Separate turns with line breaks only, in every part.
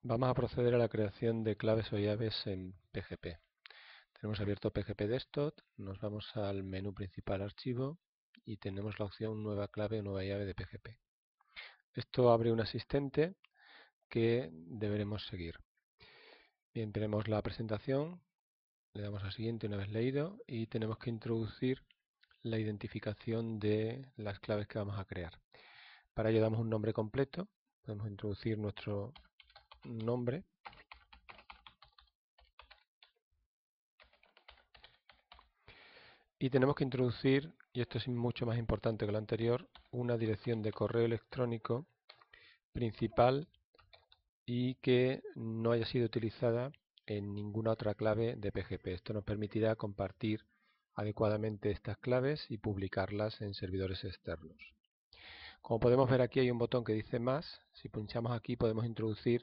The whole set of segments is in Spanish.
Vamos a proceder a la creación de claves o llaves en PGP. Tenemos abierto PGP Desktop, nos vamos al menú principal Archivo y tenemos la opción Nueva clave o nueva llave de PGP. Esto abre un asistente que deberemos seguir. Bien, tenemos la presentación, le damos a siguiente una vez leído y tenemos que introducir la identificación de las claves que vamos a crear. Para ello damos un nombre completo, podemos introducir nuestro nombre. Y tenemos que introducir, y esto es mucho más importante que lo anterior, una dirección de correo electrónico principal y que no haya sido utilizada en ninguna otra clave de PGP. Esto nos permitirá compartir adecuadamente estas claves y publicarlas en servidores externos. Como podemos ver, aquí hay un botón que dice más. Si pinchamos aquí podemos introducir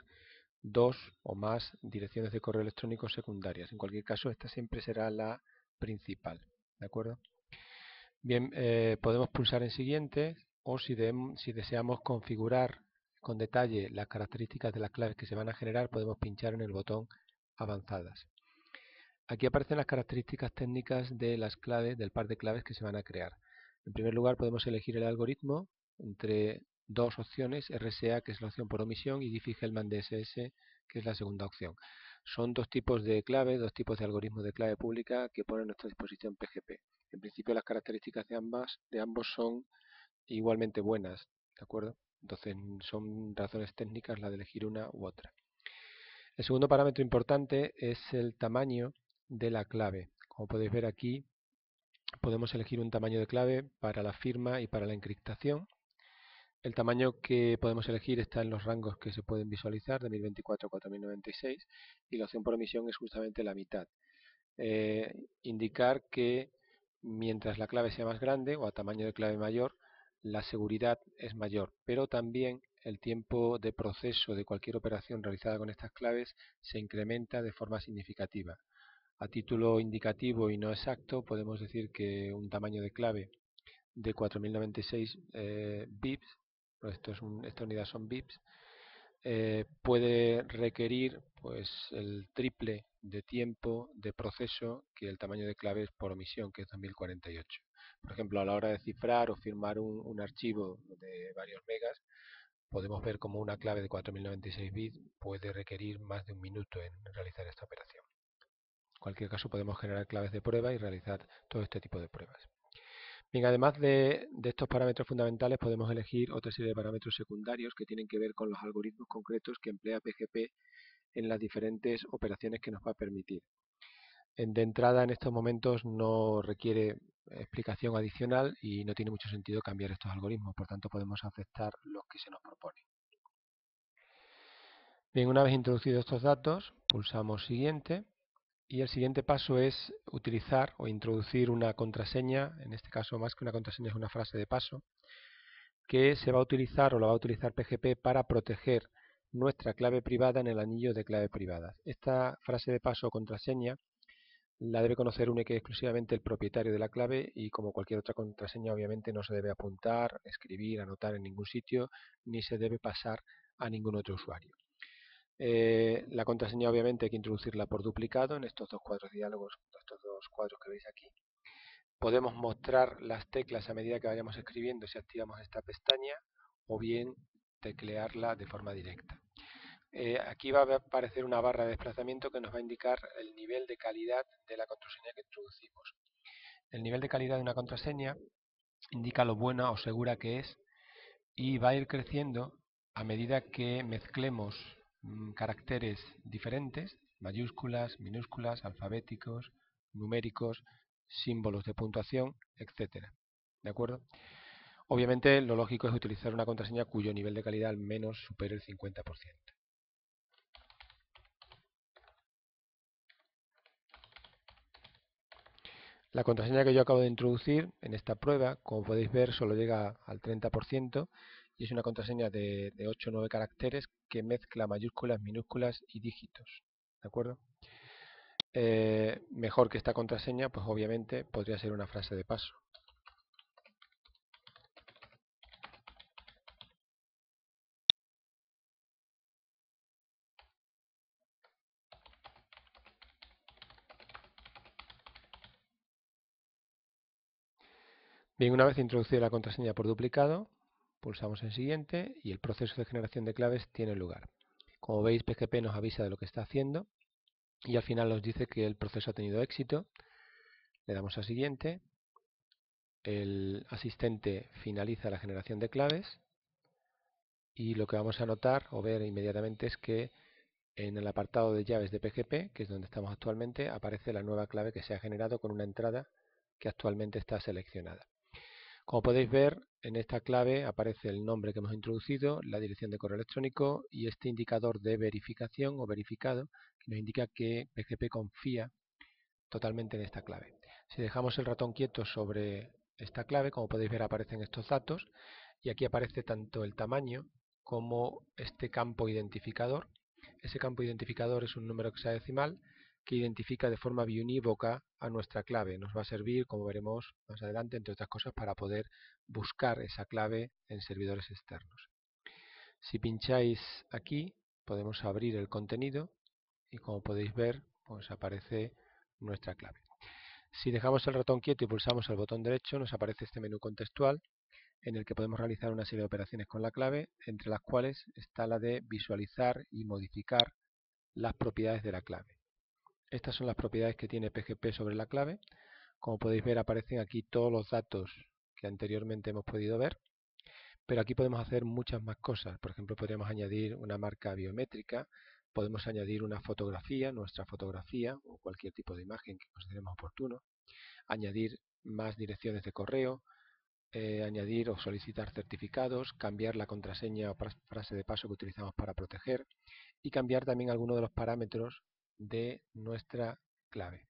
dos o más direcciones de correo electrónico secundarias. En cualquier caso, esta siempre será la principal. ¿De acuerdo? Bien, podemos pulsar en siguiente o si deseamos configurar con detalle las características de las claves que se van a generar, podemos pinchar en el botón avanzadas. Aquí aparecen las características técnicas de las claves, del par de claves que se van a crear. En primer lugar, podemos elegir el algoritmo entre dos opciones, RSA, que es la opción por omisión, y Diffie-Hellman DSS, que es la segunda opción. Son dos tipos de clave, dos tipos de algoritmos de clave pública que pone a nuestra disposición PGP. En principio, las características de ambos son igualmente buenas, ¿de acuerdo? Entonces, son razones técnicas la de elegir una u otra. El segundo parámetro importante es el tamaño de la clave. Como podéis ver aquí, podemos elegir un tamaño de clave para la firma y para la encriptación. El tamaño que podemos elegir está en los rangos que se pueden visualizar, de 1024 a 4096, y la opción por omisión es justamente la mitad. Indicar que mientras la clave sea más grande o a tamaño de clave mayor, la seguridad es mayor, pero también el tiempo de proceso de cualquier operación realizada con estas claves se incrementa de forma significativa. A título indicativo y no exacto, podemos decir que un tamaño de clave de 4096 bits, pues esta unidad son bits, puede requerir pues el triple de tiempo de proceso que el tamaño de claves por omisión, que es 2048. Por ejemplo, a la hora de cifrar o firmar un archivo de varios megas, podemos ver como una clave de 4096 bits puede requerir más de un minuto en realizar esta operación. En cualquier caso, podemos generar claves de prueba y realizar todo este tipo de pruebas. Bien, además de estos parámetros fundamentales, podemos elegir otra serie de parámetros secundarios que tienen que ver con los algoritmos concretos que emplea PGP en las diferentes operaciones que nos va a permitir. De entrada, en estos momentos no requiere explicación adicional y no tiene mucho sentido cambiar estos algoritmos, por tanto podemos aceptar los que se nos proponen. Bien, una vez introducidos estos datos, pulsamos siguiente y el siguiente paso es utilizar o introducir una contraseña, en este caso más que una contraseña es una frase de paso, que se va a utilizar o la va a utilizar PGP para proteger nuestra clave privada en el anillo de clave privadas. Esta frase de paso o contraseña la debe conocer única y exclusivamente el propietario de la clave y como cualquier otra contraseña obviamente no se debe apuntar, escribir, anotar en ningún sitio ni se debe pasar a ningún otro usuario. La contraseña obviamente hay que introducirla por duplicado en estos dos cuadros diálogos, estos dos cuadros que veis aquí. Podemos mostrar las teclas a medida que vayamos escribiendo si activamos esta pestaña o bien teclearla de forma directa. Aquí va a aparecer una barra de desplazamiento que nos va a indicar el nivel de calidad de la contraseña que introducimos. El nivel de calidad de una contraseña indica lo buena o segura que es y va a ir creciendo a medida que mezclemos caracteres diferentes, mayúsculas, minúsculas, alfabéticos, numéricos, símbolos de puntuación, etcétera. ¿De acuerdo? Obviamente lo lógico es utilizar una contraseña cuyo nivel de calidad al menos supere el 50%. La contraseña que yo acabo de introducir en esta prueba, como podéis ver, solo llega al 30% y es una contraseña de 8 o 9 caracteres que mezcla mayúsculas, minúsculas y dígitos. ¿De acuerdo? Mejor que esta contraseña, pues obviamente podría ser una frase de paso. Bien, una vez introducida la contraseña por duplicado, pulsamos en siguiente y el proceso de generación de claves tiene lugar. Como veis, PGP nos avisa de lo que está haciendo y al final nos dice que el proceso ha tenido éxito. Le damos a siguiente, el asistente finaliza la generación de claves y lo que vamos a notar o ver inmediatamente es que en el apartado de llaves de PGP, que es donde estamos actualmente, aparece la nueva clave que se ha generado con una entrada que actualmente está seleccionada. Como podéis ver, en esta clave aparece el nombre que hemos introducido, la dirección de correo electrónico y este indicador de verificación o verificado que nos indica que PGP confía totalmente en esta clave. Si dejamos el ratón quieto sobre esta clave, como podéis ver, aparecen estos datos y aquí aparece tanto el tamaño como este campo identificador. Ese campo identificador es un número hexadecimal que identifica de forma biunívoca a nuestra clave. Nos va a servir, como veremos más adelante, entre otras cosas, para poder buscar esa clave en servidores externos. Si pincháis aquí, podemos abrir el contenido y como podéis ver, pues aparece nuestra clave. Si dejamos el ratón quieto y pulsamos el botón derecho, nos aparece este menú contextual en el que podemos realizar una serie de operaciones con la clave, entre las cuales está la de visualizar y modificar las propiedades de la clave. Estas son las propiedades que tiene PGP sobre la clave. Como podéis ver, aparecen aquí todos los datos que anteriormente hemos podido ver, pero aquí podemos hacer muchas más cosas. Por ejemplo, podríamos añadir una marca biométrica, podemos añadir una fotografía, nuestra fotografía o cualquier tipo de imagen que consideremos oportuno, añadir más direcciones de correo, añadir o solicitar certificados, cambiar la contraseña o frase de paso que utilizamos para proteger y cambiar también algunos de los parámetros de nuestra clave.